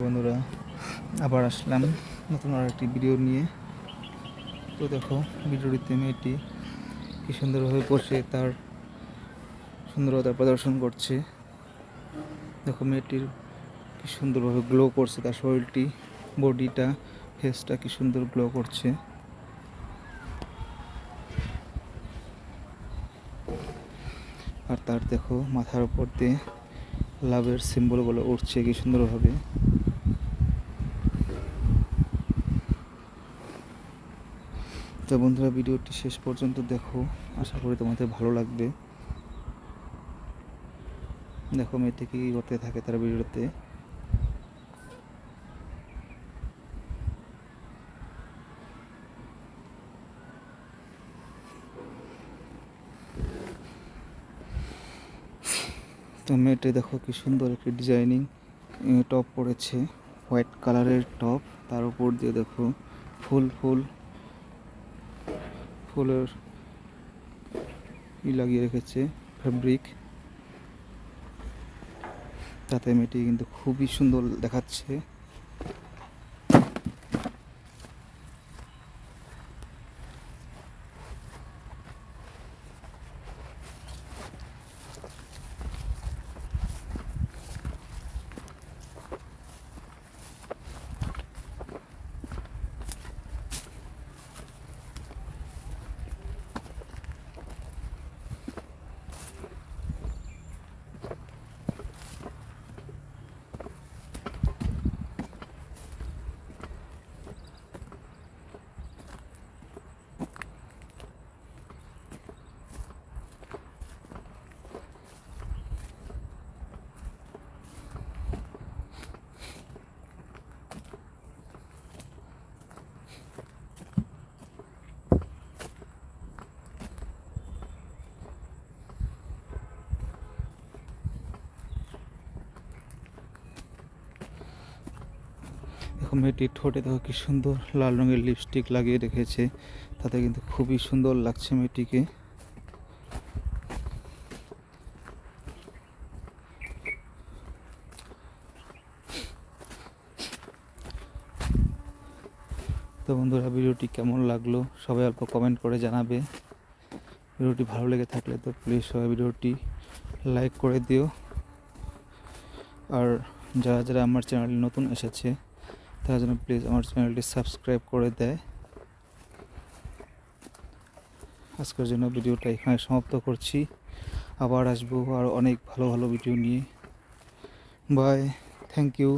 বন্ধুরা, আবার আসলাম নতুন আর একটি ভিডিও নিয়ে। তো দেখো, ভিডিওটিতে মেয়েটি কি সুন্দরভাবে বসে তার সুন্দরতা প্রদর্শন করছে। দেখো, মেয়েটির কি সুন্দরভাবে গ্লো করছে, তার শরীরটি, বডিটা, ফেসটা কি সুন্দর গ্লো করছে। আর তার দেখো, মাথার উপর দিয়ে লাভের সিম্বলগুলো উঠছে কি সুন্দরভাবে। তো বন্ধুরা, ভিডিওটি শেষ পর্যন্ত দেখো, আশা করি তোমাদের ভালো লাগবে। দেখো, মেয়েটি কি করতে থাকে তার ভিডিওতে। তো মেয়েটি দেখো কি সুন্দর একটি ডিজাইনিং টপ পরেছে, হোয়াইট কালারের টপ। তার উপর দিয়ে দেখো ফুলের লাগিয়ে রেখেছে, ফ্যাব্রিক। তাতে মেয়েটি কিন্তু খুবই সুন্দর দেখাচ্ছে। দেখো, মেয়েটির ঠোঁটে দেখো কি সুন্দর লাল রঙের লিপস্টিক লাগিয়ে রেখেছে, তাতে কিন্তু খুবই সুন্দর লাগছে মেয়েটিকে। তো বন্ধুরা, ভিডিওটি কেমন লাগলো সবাই অল্প কমেন্ট করে জানাবে। ভিডিওটি ভালো লেগে থাকলে তো প্লিজ সবাই ভিডিওটি লাইক করে দিও। আর যারা যারা আমার চ্যানেলে নতুন এসেছে তারা যেন প্লিজ আমার চ্যানেলটি সাবস্ক্রাইব করে দেয়। আজকের জন্য ভিডিওটা এখানে সমাপ্ত করছি। আবার আসবো আর অনেক ভালো ভালো ভিডিও নিয়ে। Bye, thank you.